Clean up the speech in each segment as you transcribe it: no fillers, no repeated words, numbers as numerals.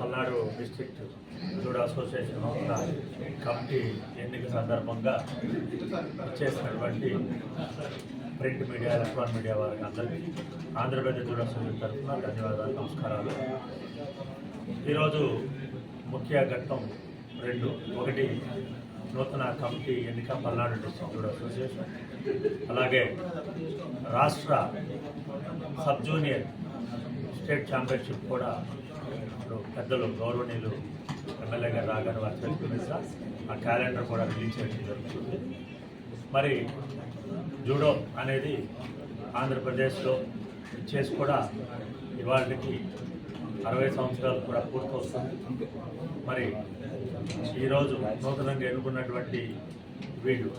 Palnadu district judo association committee ఎన్నిక సందర్భంగా చేసినటువంటి ప్రింట్ మీడియా ఎలక్ట్రానిక్ మీడియా వారికి అందరికీ ఆంధ్రప్రదేశ్ జూడో అసోసియేషన్ తరఫున ధన్యవాదాలు, నమస్కారాలు. ఈరోజు ముఖ్య ఘట్టం రెండు. ఒకటి, నూతన కమిటీ ఎన్నిక పల్నాడు డిస్ట్రిక్ట్ జూడో అసోసియేషన్, అలాగే రాష్ట్ర సబ్ జూనియర్ స్టేట్ ఛాంపియన్షిప్ కూడా ఇప్పుడు పెద్దలు గౌరవనీయులు ఎమ్మెల్యే గారు రాగానే వారి చేతుల మీద ఆ క్యాలెండర్ కూడా రిలీజ్ చేయడం జరుగుతుంది. మరి జూడో అనేది ఆంధ్రప్రదేశ్లో చేసి కూడా ఇవాళకి 60 సంవత్సరాలు కూడా పూర్తవుతుంది. మరి ఈరోజు నూతనంగా ఎన్నుకున్నటువంటి వీళ్ళు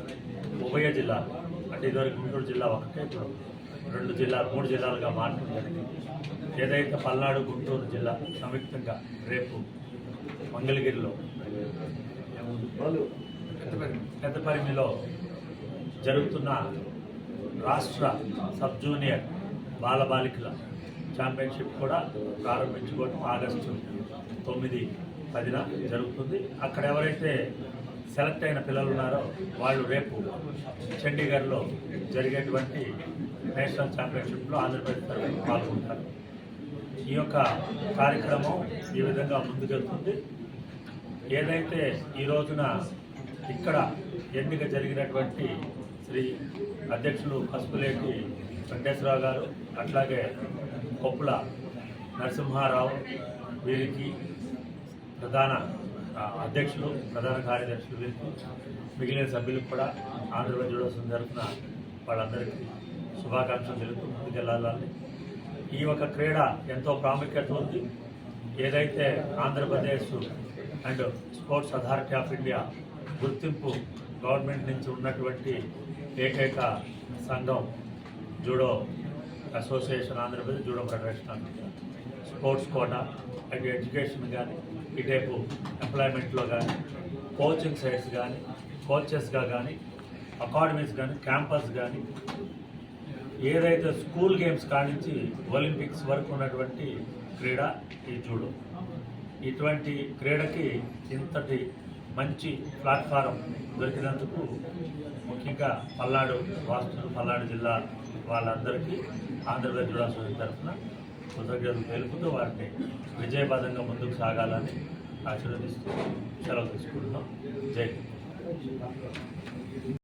ఉభయ జిల్లా, అంటే ఇదివరకు గుంటూరు జిల్లా ఒకటే, ఇప్పుడు 3 జిల్లాలుగా మార్చడం జరిగింది. ఏదైతే పల్నాడు గుంటూరు జిల్లా సంయుక్తంగా రేపు మంగళగిరిలో పెద్దపరిమిలో జరుగుతున్న రాష్ట్ర సబ్ జూనియర్ బాలబాలికల ఛాంపియన్షిప్ కూడా ప్రారంభించుకోవడం ఆగస్టు 9-10 జరుగుతుంది. అక్కడ ఎవరైతే సెలెక్ట్ అయిన పిల్లలు ఉన్నారో వాళ్ళు రేపు చండీగఢ్లో జరిగేటువంటి నేషనల్ ఛాంపియన్షిప్లో ఆంధ్రప్రదేశ్ తరఫున పాల్గొంటారు. ఈ యొక్క కార్యక్రమం ఈ విధంగా ముందుకెళ్తుంది. ఏదైతే ఈ రోజున ఇక్కడ ఎన్నిక జరిగినటువంటి శ్రీ అధ్యక్షులు పసుపులేటి వెంకటేశ్వరరావు గారు, అట్లాగే కొప్పుల నరసింహారావు, వీరికి ప్రధాన అధ్యక్షులు, ప్రధాన కార్యదర్శులు, వీరికి మిగిలిన సభ్యులకు కూడా ఆంధ్రప్రదేశ్ జూడో అసోసియేషన్ తరఫున వాళ్ళందరికీ శుభాకాంక్షలు తెలుపుతూ ముందుకెళ్లాలని. ఈ యొక్క క్రీడ ఎంతో ప్రాముఖ్యత ఉంది. ఏదైతే Andhra Pradesh and sports authority of India గుర్తింపు గవర్నమెంట్ నుంచి ఉన్నటువంటి ఏకైక సంఘం judo association Andhra Pradesh judo federation. Sports quota, అటు ఎడ్యుకేషన్ కానీ, ఇటేపు ఎంప్లాయ్మెంట్లో కానీ, కోచింగ్ సైట్స్ కానీ, కోచెస్గా కానీ, అకాడమీస్ కానీ, క్యాంపస్ కానీ, ఏదైతే స్కూల్ గేమ్స్ కానించి ఒలింపిక్స్ వరకు ఉన్నటువంటి క్రీడ ఈ జూడో. ఇటువంటి క్రీడకి ఇంతటి మంచి ప్లాట్ఫారం దొరికినందుకు ముఖ్యంగా పల్నాడు వాస్తులు, పల్నాడు జిల్లా వాళ్ళందరికీ ఆంధ్రప్రదేశ్ జూడో అసోసియేషన్ తరఫున కృతజ్ఞతలు తెలుపుతూ వారిని విజయపదంగా ముందుకు సాగాలని ఆశీర్వదిస్తూ సెలవు తీసుకుంటున్నాం. జై హింద్.